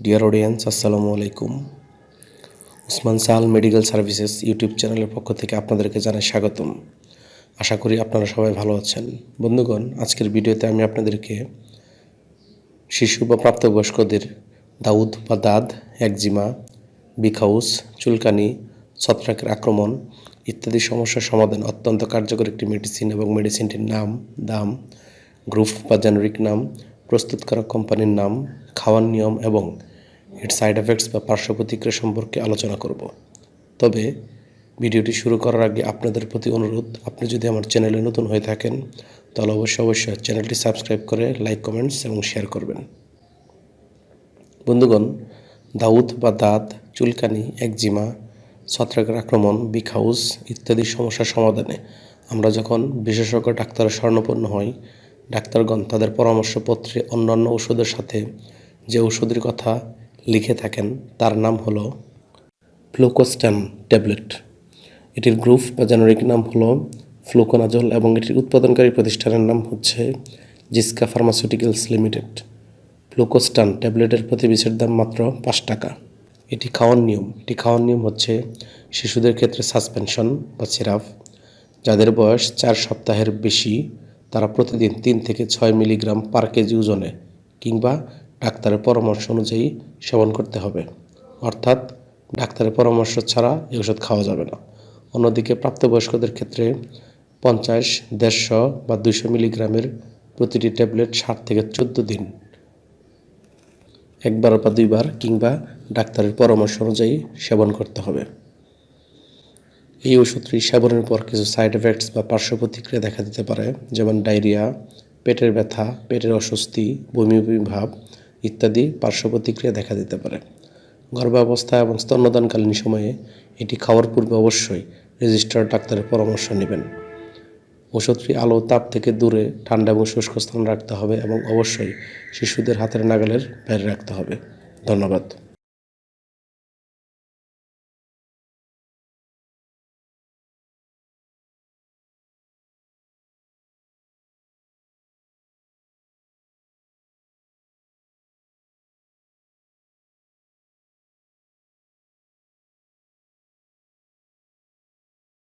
Dear audience, আসসালামু আলাইকুম। উসমান সাল মেডিকেল সার্ভিসেস ইউটিউব চ্যানেলের পক্ষ থেকে আপনাদেরকে জানাই স্বাগতম। আশা করি আপনারা সবাই ভালো আছেন। বন্ধুগণ, আজকের ভিডিওতে আমি আপনাদেরকে শিশু বা প্রাপ্তবয়স্কদের দাউদ বা দাঁত, একজিমা, বিখাউস, চুলকানি, ছত্রাকের আক্রমণ ইত্যাদি সমস্যার সমাধান অত্যন্ত কার্যকর একটি মেডিসিন এবং মেডিসিনটির নাম, দাম, গ্রুপ বা জেনারিক নাম, প্রস্তুতকারক কোম্পানির নাম, খাওয়ার নিয়ম এবং এর সাইড এফেক্টস বা পার্শ্ব প্রতিক্রিয়া সম্পর্কে আলোচনা করব। তবে ভিডিওটি শুরু করার আগে আপনাদের প্রতি অনুরোধ, আপনি যদি আমার চ্যানেলে নতুন হয়ে থাকেন তাহলে অবশ্যই চ্যানেলটি সাবস্ক্রাইব করে লাইক, কমেন্টস এবং শেয়ার করবেন। বন্ধুগণ, দাউদ বা দাঁত, চুলকানি, একজিমা, ছত্রাকের আক্রমণ, বিখাউস ইত্যাদি সমস্যার সমাধানে আমরা যখন বিশেষজ্ঞ ডাক্তারের শরণাপন্ন হই, ডাক্তারগণ তাদের পরামর্শপত্রে অন্যান্য ওষুধের সাথে যে ওষুধের কথা লিখে থাকেন তার নাম হলো ফ্লুকোস্ট্যান ট্যাবলেট। এটির গ্রুপ বা জেনারিক নাম হলো ফ্লুকোনাজল এবং এটির উৎপাদনকারী প্রতিষ্ঠানের নাম হচ্ছে জিসকা ফার্মাসিউটিক্যালস লিমিটেড। ফ্লুকোস্ট্যান ট্যাবলেটের প্রতি পিসের দাম মাত্র 5 টাকা। এটি খাওয়ার নিয়ম হচ্ছে শিশুদের ক্ষেত্রে সাসপেনশন বা সিরাপ। যাদের বয়স 4 সপ্তাহের বেশি তারা প্রতিদিন 3 থেকে 6 মিলিগ্রাম পার কেজি ওজনে কিংবা ডাক্তারের পরামর্শ অনুযায়ী সেবন করতে হবে। অর্থাৎ ডাক্তারের পরামর্শ ছাড়া এই ওষুধ খাওয়া যাবে না। অন্যদিকে প্রাপ্তবয়স্কদের ক্ষেত্রে 50, 150 বা 200 মিলিগ্রামের প্রতিটি ট্যাবলেট 7 থেকে 14 দিন একবার বা 2বার কিংবা ডাক্তারের পরামর্শ অনুযায়ী সেবন করতে হবে। এই ওষুধটি সেবনের পর কিছু সাইড এফেক্টস বা পার্শ্ব প্রতিক্রিয়া দেখা দিতে পারে, যেমন ডায়রিয়া, পেটের ব্যথা, পেটের অস্বস্তি, বমি ভাব ইত্যাদি পার্শ্ব প্রতিক্রিয়া দেখা দিতে পারে। গর্ভাবস্থা এবং স্তন্যদানকালীন সময়ে এটি খাওয়ার পূর্বে অবশ্যই রেজিস্টার্ড ডাক্তারের পরামর্শ নেবেন। ওষুধটি আলো তাপ থেকে দূরে ঠান্ডা এবং শুষ্ক স্থানে রাখতে হবে এবং অবশ্যই শিশুদের হাতের নাগালের বাইরে রাখতে হবে। ধন্যবাদ।